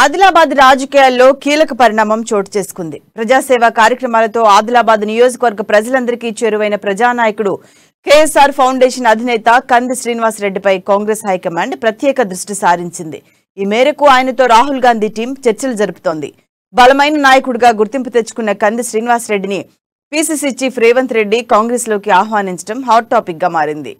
ఆదిలాబాద్ రాజకీయాల్లో కీలక పరిణామం చోటు చేసుకుంది. ప్రజాసేవ కార్యక్రమాలతో ఆదిలాబాద్ నియోజకవర్గ ప్రజలందరికీ చేరువైన ప్రజానాయకుడు కేఎస్ఆర్ ఫౌండేషన్ అధినేత కంది శ్రీనివాస్ రెడ్డిపై కాంగ్రెస్ హైకమాండ్ ప్రత్యేక దృష్టి సారించింది. ఈ మేరకు ఆయనతో రాహుల్ గాంధీ టీం చర్చలు జరుపుతోంది. బలమైన నాయకుడిగా గుర్తింపు తెచ్చుకున్న కంది శ్రీనివాస్ రెడ్డిని పీసీసీ చీఫ్ రేవంత్ రెడ్డి కాంగ్రెస్ లోకి ఆహ్వానించడం హాట్ టాపిక్ గా మారింది.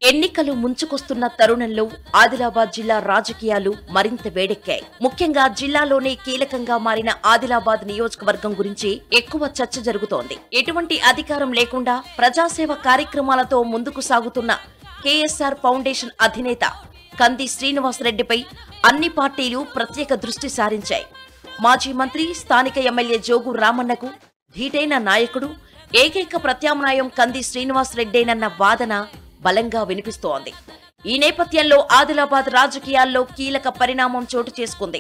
ఎన్నికలు ముంచుకొస్తున్న తరుణంలో ఆదిలాబాద్ జిల్లా రాజకీయాలు మరింత వేడెక్కాయి. ముఖ్యంగా జిల్లాలోనే కీలకంగా మారిన ఆదిలాబాద్ నియోజకవర్గం గురించి ఎక్కువ చర్చ జరుగుతోంది. ఎటువంటి అధికారం లేకుండా ప్రజాసేవ కార్యక్రమాలతో ముందుకు సాగుతున్న కేఎస్ఆర్ ఫౌండేషన్ అధినేత కంది శ్రీనివాస్ రెడ్డిపై అన్ని పార్టీలు ప్రత్యేక దృష్టి సారించాయి. మాజీ మంత్రి, స్థానిక ఎమ్మెల్యే జోగు రామన్నకు ధీటైన నాయకుడు, ఏకైక ప్రత్యామ్నాయం కంది శ్రీనివాస్ రెడ్డేనన్న వాదన బలంగా వినిపిస్తోంది. ఈ నేపథ్యంలో ఆదిలాబాద్ రాజకీయాల్లో కీలక పరిణామం చోటు చేసుకుంది.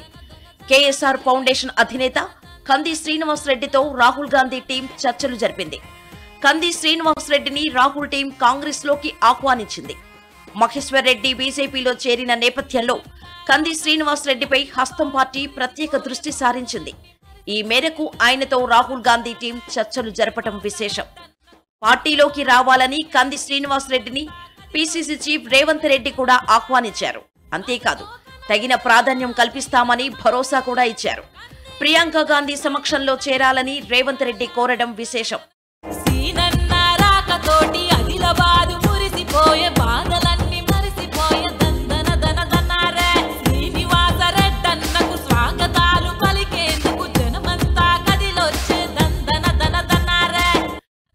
కేఎస్ఆర్ ఫౌండేషన్ అధినేత కంది శ్రీనివాస్ రెడ్డితో రాహుల్ గాంధీ టీం చర్చలు జరిపింది. కంది శ్రీనివాస్ రెడ్డిని రాహుల్ టీం కాంగ్రెస్ లోకి ఆహ్వానించింది. మహేశ్వర్ రెడ్డి బీజేపీలో చేరిన నేపథ్యంలో కంది శ్రీనివాస్ రెడ్డిపై హస్తం పార్టీ ప్రత్యేక దృష్టి సారించింది. ఈ మేరకు ఆయనతో రాహుల్ గాంధీ టీం చర్చలు జరపడం విశేషం. పార్టీలోకి రావాలని కంది శ్రీనివాస్ రెడ్డిని పీసీసీ చీఫ్ రేవంత్ రెడ్డి కూడా ఆహ్వానించారు. అంతేకాదు తగిన ప్రాధాన్యం కల్పిస్తామని భరోసా కూడా ఇచ్చారు. ప్రియాంక గాంధీ సమక్షంలో చేరాలని రేవంత్ రెడ్డి కోరడం విశేషం.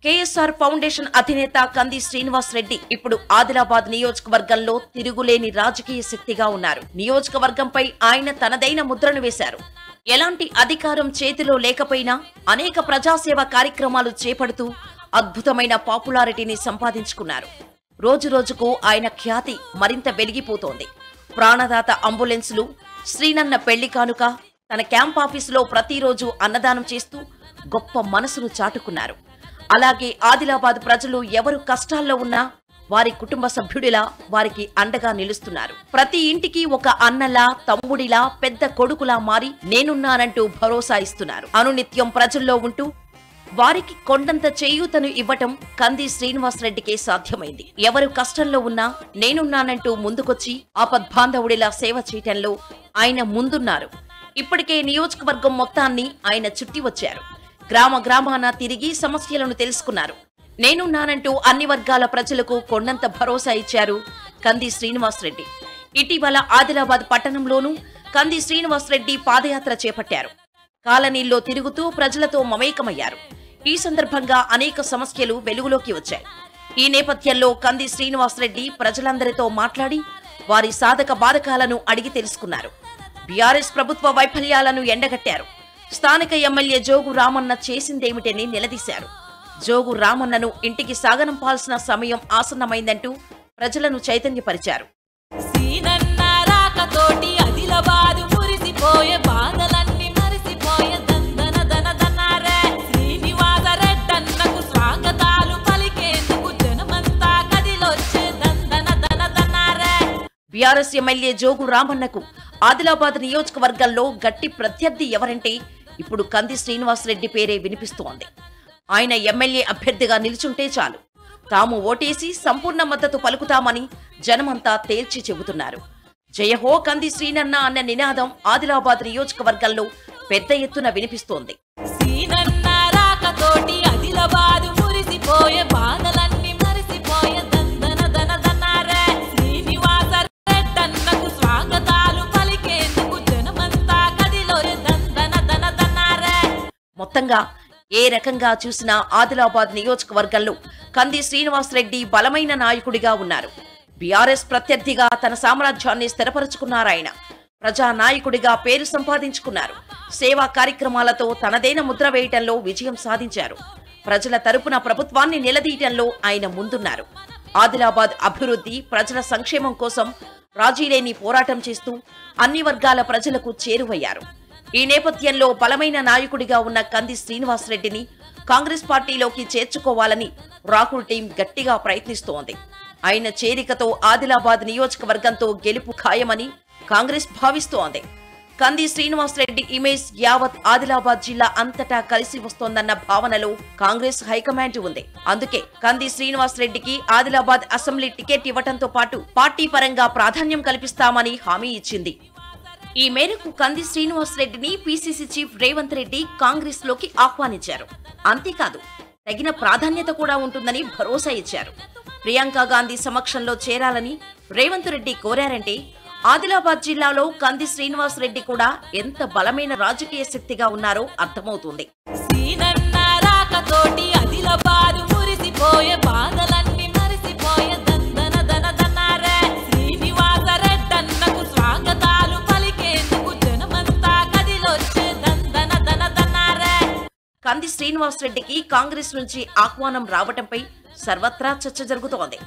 కేఎస్ఆర్ ఫౌండేషన్ అధినేత కంది శ్రీనివాస్ రెడ్డి ఇప్పుడు ఆదిలాబాద్ నియోజకవర్గంలో తిరుగులేని రాజకీయ శక్తిగా ఉన్నారు. నియోజకవర్గంపై ఆయన తనదైన ముద్రను వేశారు. ఎలాంటి అధికారం చేతిలో లేకపోయినా అనేక ప్రజాసేవ కార్యక్రమాలు చేపడుతూ అద్భుతమైన పాపులారిటీని సంపాదించుకున్నారు. రోజురోజుకు ఆయన ఖ్యాతి మరింత వెలిగిపోతోంది. ప్రాణదాత అంబులెన్సులు, శ్రీనన్న పెళ్లి కానుక, తన క్యాంప్ ఆఫీసులో ప్రతిరోజు అన్నదానం చేస్తూ గొప్ప మనసును చాటుకున్నారు. అలాగే ఆదిలాబాద్ ప్రజలు ఎవరు కష్టాల్లో ఉన్నా వారి కుటుంబ సభ్యుడిలా వారికి అండగా నిలుస్తున్నారు. ప్రతి ఇంటికి ఒక అన్నలా, తమ్ముడిలా, పెద్ద కొడుకులా మారి నేనున్నానంటూ భరోసా ఇస్తున్నారు. అనునిత్యం ప్రజల్లో ఉంటూ వారికి కొండంత చేయూతను ఇవ్వటం కంది శ్రీనివాస్ రెడ్డికే సాధ్యమైంది. ఎవరు కష్టంలో ఉన్నా నేనున్నానంటూ ముందుకొచ్చి ఆపద్బాంధవుడిలా సేవ చేయటంలో ఆయన ముందున్నారు. ఇప్పటికే నియోజకవర్గం మొత్తాన్ని ఆయన చుట్టి వచ్చారు. గ్రామ గ్రామాన తిరిగి సమస్యలను తెలుసుకున్నారు. నేనున్నానంటూ అన్ని వర్గాల ప్రజలకు కొండంత భరోసా ఇచ్చారు కంది శ్రీనివాస్ రెడ్డి. ఇటీవల ఆదిలాబాద్ పట్టణంలోనూ కంది శ్రీనివాస్ రెడ్డి పాదయాత్ర చేపట్టారు. కాలనీల్లో తిరుగుతూ ప్రజలతో మమేకమయ్యారు. ఈ సందర్భంగా అనేక సమస్యలు వెలుగులోకి వచ్చాయి. ఈ నేపథ్యంలో కంది శ్రీనివాస్ రెడ్డి ప్రజలందరితో మాట్లాడి వారి సాధక బాధకాలను అడిగి తెలుసుకున్నారు. బీఆర్ఎస్ ప్రభుత్వ వైఫల్యాలను ఎండగట్టారు. స్థానిక ఎమ్మెల్యే జోగు రామన్న చేసిందేమిటని నిలదీశారు. జోగు రామన్నను ఇంటికి సాగనంపాల్సిన సమయం ఆసన్నమైందంటూ ప్రజలను చైతన్యపరిచారు. బీఆర్ఎస్ ఎమ్మెల్యే జోగు రామన్నకు ఆదిలాబాద్ నియోజకవర్గంలో గట్టి ప్రత్యర్థి ఎవరంటే ఇప్పుడు కంది శ్రీనివాస్ రెడ్డి పేరే వినిపిస్తోంది. ఆయన ఎమ్మెల్యే అభ్యర్థిగా నిలుచుంటే చాలు, తాము ఓటేసి సంపూర్ణ మద్దతు పలుకుతామని జనమంతా తేల్చి చెబుతున్నారు. జయహో కంది శ్రీనన్న అన్న నినాదం ఆదిలాబాద్ నియోజకవర్గంలో పెద్ద ఎత్తున వినిపిస్తోంది. మొత్తంగా ఏ రకంగా చూసినా ఆదిలాబాద్ నియోజకవర్గంలో కంది శ్రీనివాస్ రెడ్డి బలమైన నాయకుడిగా ఉన్నారు. బీఆర్ఎస్ ప్రత్యర్థిగా తన సామ్రాజ్యాన్ని స్థిరపరుచుకున్నారాయన. ప్రజానాయకుడిగా పేరు సంపాదించుకున్నారు. సేవా కార్యక్రమాలతో తనదైన ముద్ర వేయటంలో విజయం సాధించారు. ప్రజల తరపున ప్రభుత్వాన్ని నిలదీయటంలో ఆయన ముందున్నారు. ఆదిలాబాద్ అభివృద్ధి, ప్రజల సంక్షేమం కోసం రాజీలేని పోరాటం చేస్తూ అన్ని వర్గాల ప్రజలకు చేరువయ్యారు. ఈ నేపథ్యంలో బలమైన నాయకుడిగా ఉన్న కంది శ్రీనివాస్ రెడ్డిని కాంగ్రెస్ పార్టీలోకి చేర్చుకోవాలని రాహుల్ టీం గట్టిగా ప్రయత్నిస్తోంది. ఆయన చేరికతో ఆదిలాబాద్ నియోజకవర్గంతో గెలుపు ఖాయమని కాంగ్రెస్ భావిస్తోంది. కంది శ్రీనివాస్ రెడ్డి ఇమేజ్ యావత్ ఆదిలాబాద్ జిల్లా అంతటా కలిసి వస్తోందన్న భావనలో కాంగ్రెస్ హైకమాండ్ ఉంది. అందుకే కంది శ్రీనివాస్ రెడ్డికి ఆదిలాబాద్ అసెంబ్లీ టికెట్ ఇవ్వడంతో పాటు పార్టీ పరంగా ప్రాధాన్యం కల్పిస్తామని హామీ ఇచ్చింది. ఈ మేరకు కంది శ్రీనివాస్ రెడ్డిని పీసీసీ చీఫ్ రేవంత్ రెడ్డి కాంగ్రెస్ లోకి ఆహ్వానించారు. అంతేకాదు తగిన ప్రాధాన్యత కూడా ఉంటుందని భరోసా ఇచ్చారు. ప్రియాంక గాంధీ సమక్షంలో చేరాలని రేవంత్ రెడ్డి కోరారంటే ఆదిలాబాద్ జిల్లాలో కంది శ్రీనివాస్ రెడ్డి కూడా ఎంత బలమైన రాజకీయ శక్తిగా ఉన్నారో అర్థమవుతుంది. కంది శ్రీనివాస్ రెడ్డికి కాంగ్రెస్ నుంచి ఆహ్వానం రావటంపై సర్వత్రా చర్చ జరుగుతోంది.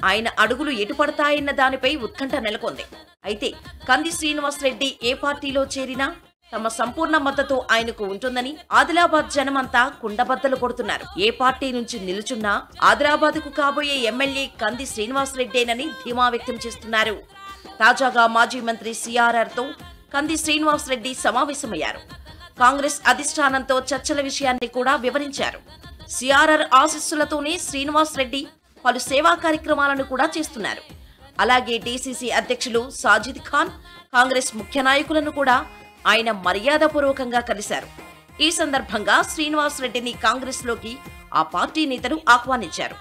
ఆయన అడుగులు ఎటు పడతాయన్న దానిపై ఉత్కంఠ నెలకొంది. అయితే కంది శ్రీనివాస్ రెడ్డి ఏ పార్టీలో చేరినా తమ సంపూర్ణ మద్దతు ఆయనకు ఉంటుందని ఆదిలాబాద్ జనమంతా కుండబద్దలు కొడుతున్నారు. ఏ పార్టీ నుంచి నిలుచున్నా ఆదిలాబాద్ కు కాబోయే ఎమ్మెల్యే కంది శ్రీనివాస్ రెడ్డేనని ధీమా వ్యక్తం చేస్తున్నారు. తాజాగా మాజీ మంత్రి సిఆర్ఆర్ తో కంది శ్రీనివాస్ రెడ్డి సమావేశమయ్యారు. కాంగ్రెస్ అధిష్టానంతో చర్చల విషయాన్ని కూడా వివరించారు. సిఆర్ఆర్ ఆశీస్సులతోనే శ్రీనివాస్ రెడ్డి పలు సేవా కార్యక్రమాలను కూడా చేస్తున్నారు. అలాగే డీసీసీ అధ్యక్షులు సాజిద్ ఖాన్, కాంగ్రెస్ ముఖ్య నాయకులను కూడా ఆయన మర్యాదపూర్వకంగా కలిశారు. ఈ సందర్భంగా శ్రీనివాస్ రెడ్డిని కాంగ్రెస్ లోకి ఆ పార్టీ నేతలు ఆహ్వానించారు.